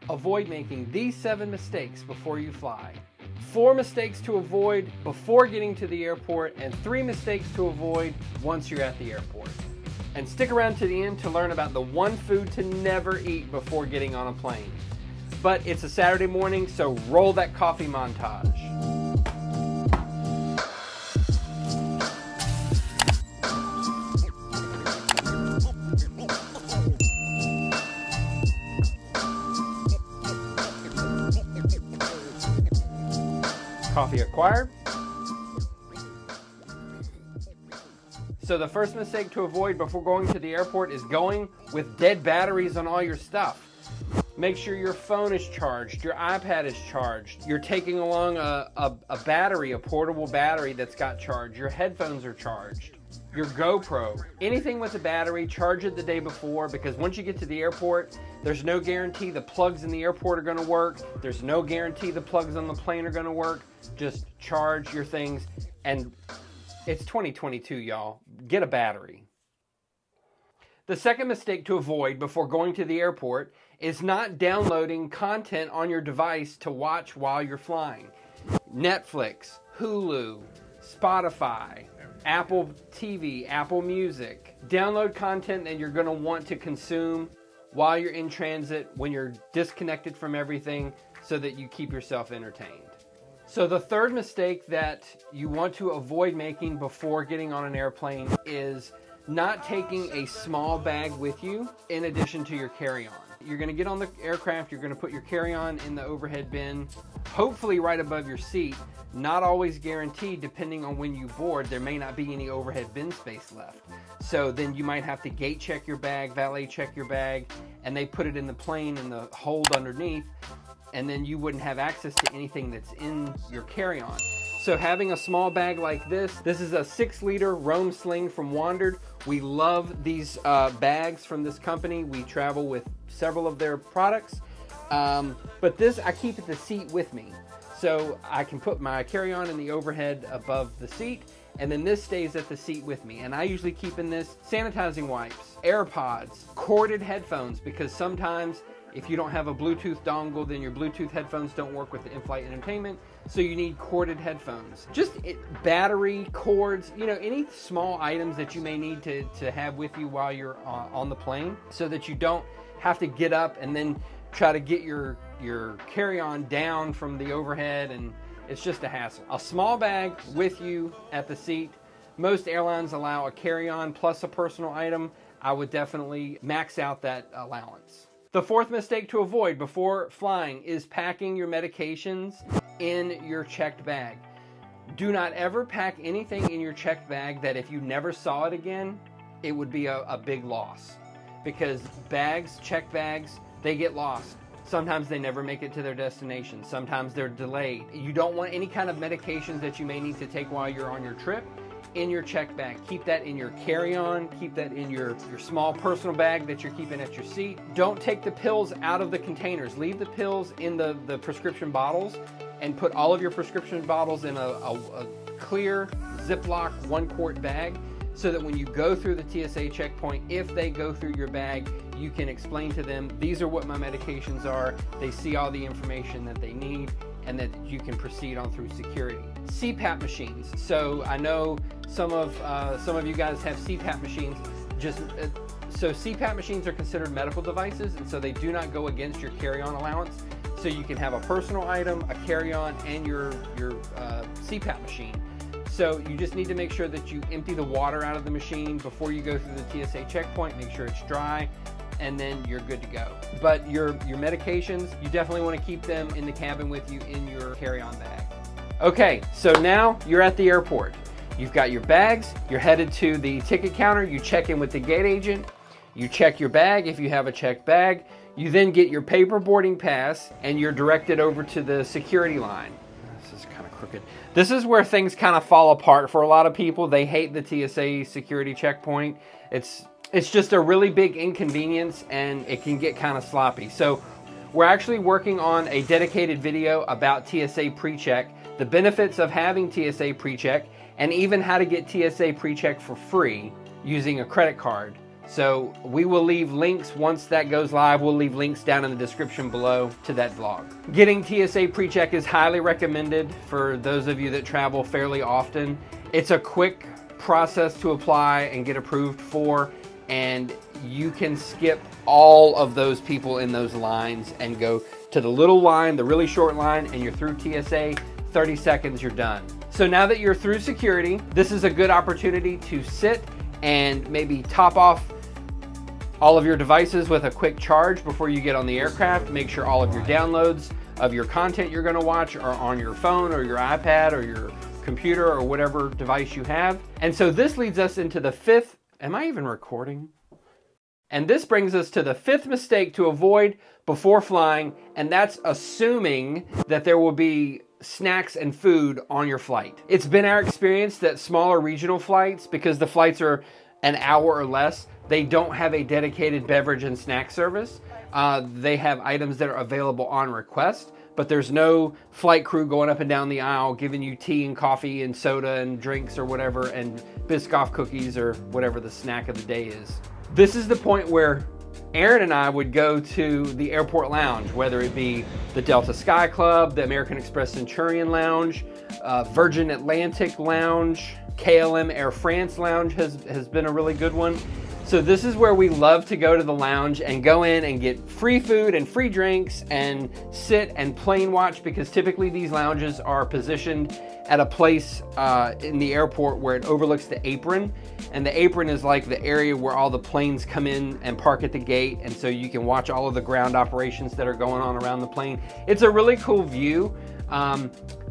avoid making these 7 mistakes before you fly. 4 mistakes to avoid before getting to the airport, and 3 mistakes to avoid once you're at the airport. And stick around to the end to learn about the 1 food to never eat before getting on a plane. But it's a Saturday morning, so roll that coffee montage. Coffee acquired. So the first mistake to avoid before going to the airport is going with dead batteries on all your stuff. Make sure your phone is charged, your iPad is charged, you're taking along a battery, a portable battery that's got charged, your headphones are charged, your GoPro. Anything with a battery, charge it the day before, because once you get to the airport, there's no guarantee the plugs in the airport are going to work. There's no guarantee the plugs on the plane are going to work. Just charge your things. And it's 2022, y'all. Get a battery. The second mistake to avoid before going to the airport is not downloading content on your device to watch while you're flying. Netflix, Hulu, Spotify, Apple TV, Apple Music. Download content that you're going to want to consume while you're in transit, when you're disconnected from everything, so that you keep yourself entertained. So the third mistake that you want to avoid making before getting on an airplane is not taking a small bag with you in addition to your carry-on. You're going to get on the aircraft, you're going to put your carry-on in the overhead bin, hopefully right above your seat. Not always guaranteed, depending on when you board, there may not be any overhead bin space left. So then you might have to gate check your bag, valet check your bag, and they put it in the plane in the hold underneath, and then you wouldn't have access to anything that's in your carry-on. So having a small bag like this is a 6-liter Roam Sling from Wandered. We love these bags from this company. We travel with several of their products. But this, I keep at the seat with me. So I can put my carry-on in the overhead above the seat, and then this stays at the seat with me. And I usually keep in this sanitizing wipes, AirPods, corded headphones, because sometimes if you don't have a Bluetooth dongle, then your Bluetooth headphones don't work with the in-flight entertainment, so you need corded headphones. Just battery, cords, you know, any small items that you may need to have with you while you're on the plane, so that you don't have to get up and then try to get your carry-on down from the overhead, and it's just a hassle. A small bag with you at the seat. Most airlines allow a carry-on plus a personal item. I would definitely max out that allowance. The fourth mistake to avoid before flying is packing your medications in your checked bag. Do not ever pack anything in your checked bag that if you never saw it again, it would be a big loss. Because bags, checked bags, they get lost. Sometimes they never make it to their destination. Sometimes they're delayed. You don't want any kind of medications that you may need to take while you're on your trip in your checked bag. Keep that in your carry-on. Keep that in your small personal bag that you're keeping at your seat. Don't take the pills out of the containers. Leave the pills in the prescription bottles, and put all of your prescription bottles in a clear Ziploc 1-quart bag, so that when you go through the TSA checkpoint, if they go through your bag, you can explain to them, these are what my medications are. They see all the information that they need, and that you can proceed on through security. CPAP machines. So I know some of you guys have CPAP machines. So CPAP machines are considered medical devices, and so they do not go against your carry-on allowance. So you can have a personal item, a carry-on, and your CPAP machine. So you just need to make sure that you empty the water out of the machine before you go through the TSA checkpoint. Make sure it's dry, and then you're good to go. But your medications, you definitely want to keep them in the cabin with you in your carry-on bag. Okay, so now you're at the airport. You've got your bags, you're headed to the ticket counter, you check in with the gate agent, you check your bag if you have a checked bag, you then get your paper boarding pass, and you're directed over to the security line. This is kind of crooked. This is where things kind of fall apart for a lot of people. They hate the TSA security checkpoint. It's just a really big inconvenience, and it can get kind of sloppy. So we're actually working on a dedicated video about TSA Precheck, the benefits of having TSA Precheck, and even how to get TSA Precheck for free using a credit card. So we will leave links once that goes live. We'll leave links down in the description below to that vlog. Getting TSA Precheck is highly recommended for those of you that travel fairly often. It's a quick process to apply and get approved for, and you can skip all of those people in those lines and go to the little line, the really short line, and you're through TSA, 30 seconds, you're done. So now that you're through security, this is a good opportunity to sit and maybe top off all of your devices with a quick charge before you get on the aircraft. Make sure all of your downloads of your content you're gonna watch are on your phone or your iPad or your computer or whatever device you have. And so this leads us into the fifth, am I even recording? And this brings us to the fifth mistake to avoid before flying, and that's assuming that there will be snacks and food on your flight. It's been our experience that smaller regional flights, because the flights are an hour or less, they don't have a dedicated beverage and snack service. They have items that are available on request, but there's no flight crew going up and down the aisle giving you tea and coffee and soda and drinks or whatever, and Biscoff cookies or whatever the snack of the day is. This is the point where Aaron and I would go to the airport lounge, whether it be the Delta Sky Club, the American Express Centurion Lounge, Virgin Atlantic Lounge, KLM Air France Lounge has been a really good one. So this is where we love to go to the lounge and go in and get free food and free drinks and sit and plane watch, because typically these lounges are positioned at a place in the airport where it overlooks the apron. And the apron is like the area where all the planes come in and park at the gate. And so you can watch all of the ground operations that are going on around the plane. It's a really cool view.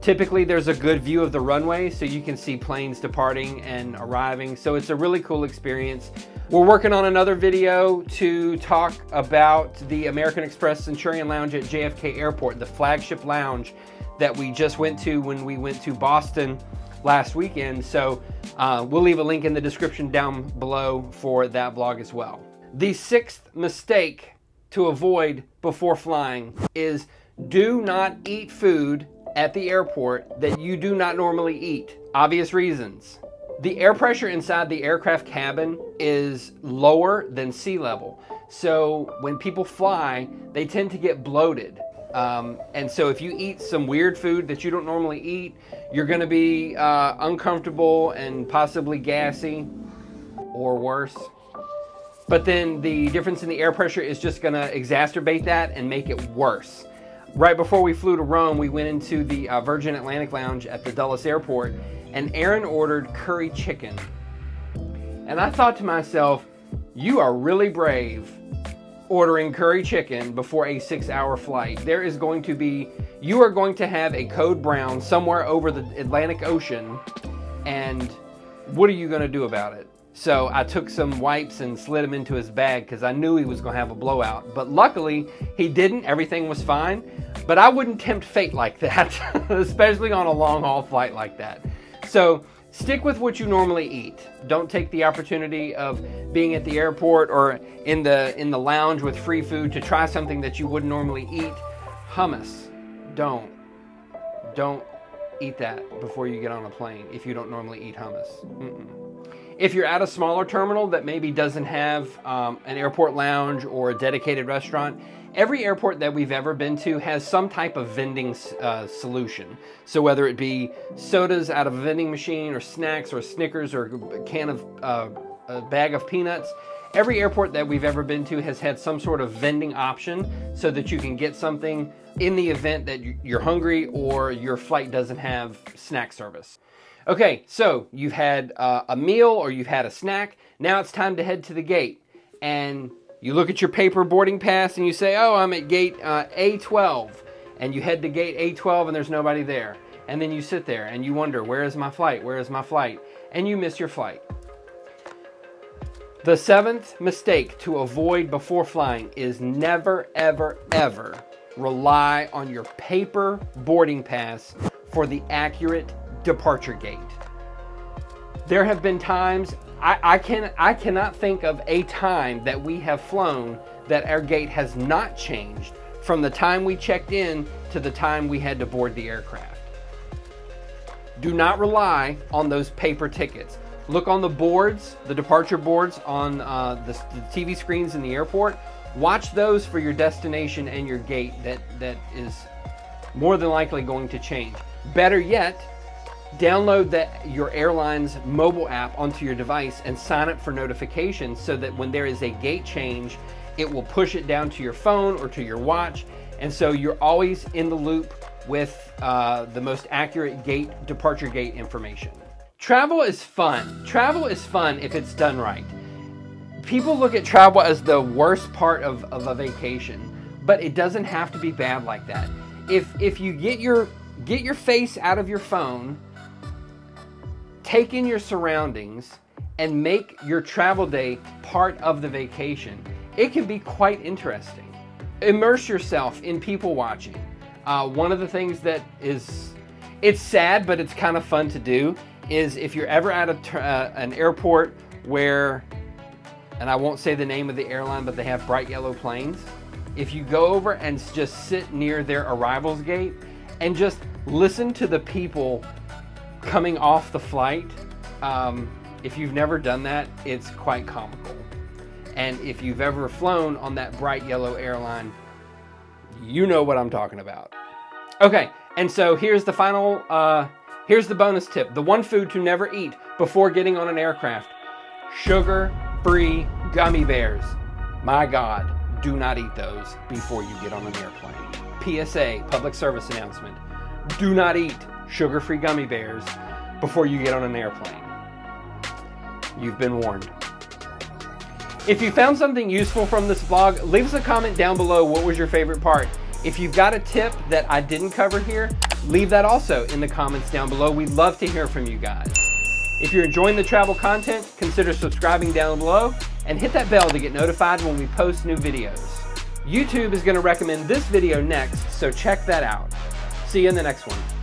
Typically there's a good view of the runway, so you can see planes departing and arriving. So it's a really cool experience. We're working on another video to talk about the American Express Centurion Lounge at JFK Airport, the flagship lounge that we just went to when we went to Boston last weekend. So we'll leave a link in the description down below for that vlog as well. The sixth mistake to avoid before flying is do not eat food at the airport that you do not normally eat. Obvious reasons. The air pressure inside the aircraft cabin is lower than sea level. So when people fly, they tend to get bloated. And so if you eat some weird food that you don't normally eat, you're gonna be uncomfortable and possibly gassy or worse. But then the difference in the air pressure is just gonna exacerbate that and make it worse. Right before we flew to Rome, we went into the Virgin Atlantic Lounge at the Dulles Airport, and Aaron ordered curry chicken. And I thought to myself, you are really brave ordering curry chicken before a 6-hour flight. There is going to be, you are going to have a code brown somewhere over the Atlantic Ocean, and what are you gonna do about it? So I took some wipes and slid them into his bag because I knew he was gonna have a blowout. But luckily, he didn't, everything was fine. But I wouldn't tempt fate like that, especially on a long haul flight like that. So stick with what you normally eat. Don't take the opportunity of being at the airport or in the lounge with free food to try something that you wouldn't normally eat. Hummus, don't eat that before you get on a plane if you don't normally eat hummus. If you're at a smaller terminal that maybe doesn't have an airport lounge or a dedicated restaurant, every airport that we've ever been to has some type of vending solution. So whether it be sodas out of a vending machine or snacks or Snickers or a can of a bag of peanuts, every airport that we've ever been to has had some sort of vending option so that you can get something in the event that you're hungry or your flight doesn't have snack service. Okay, so you've had a meal or you've had a snack. Now it's time to head to the gate. And you look at your paper boarding pass and you say, oh, I'm at gate A12. And you head to gate A12 and there's nobody there. And then you sit there and you wonder, where is my flight? Where is my flight? And you miss your flight. The seventh mistake to avoid before flying is never, ever, ever rely on your paper boarding pass for the accurate departure gate. There have been times, I cannot think of a time that we have flown that our gate has not changed from the time we checked in to the time we had to board the aircraft. Do not rely on those paper tickets. Look on the boards, the departure boards on the TV screens in the airport. Watch those for your destination and your gate that is more than likely going to change. Better yet, download your airline's mobile app onto your device and sign up for notifications so that when there is a gate change, it will push it down to your phone or to your watch. And so you're always in the loop with the most accurate departure gate information. Travel is fun. Travel is fun if it's done right. People look at travel as the worst part of a vacation, but it doesn't have to be bad like that. If you get your face out of your phone, take in your surroundings, and make your travel day part of the vacation, it can be quite interesting. Immerse yourself in people watching. One of the things that it's sad, but it's kind of fun to do, is if you're ever at an airport where, and I won't say the name of the airline, but they have bright yellow planes, if you go over and just sit near their arrivals gate and just listen to the people coming off the flight, if you've never done that, it's quite comical. And if you've ever flown on that bright yellow airline, you know what I'm talking about. Okay, and so here's the final, here's the bonus tip. The one food to never eat before getting on an aircraft: sugar-free gummy bears. My God, do not eat those before you get on an airplane. PSA, public service announcement. Do not eat sugar-free gummy bears before you get on an airplane. You've been warned. If you found something useful from this vlog, leave us a comment down below. What was your favorite part? If you've got a tip that I didn't cover here, leave that also in the comments down below. We'd love to hear from you guys. If you're enjoying the travel content, consider subscribing down below and hit that bell to get notified when we post new videos. YouTube is going to recommend this video next, so check that out. See you in the next one.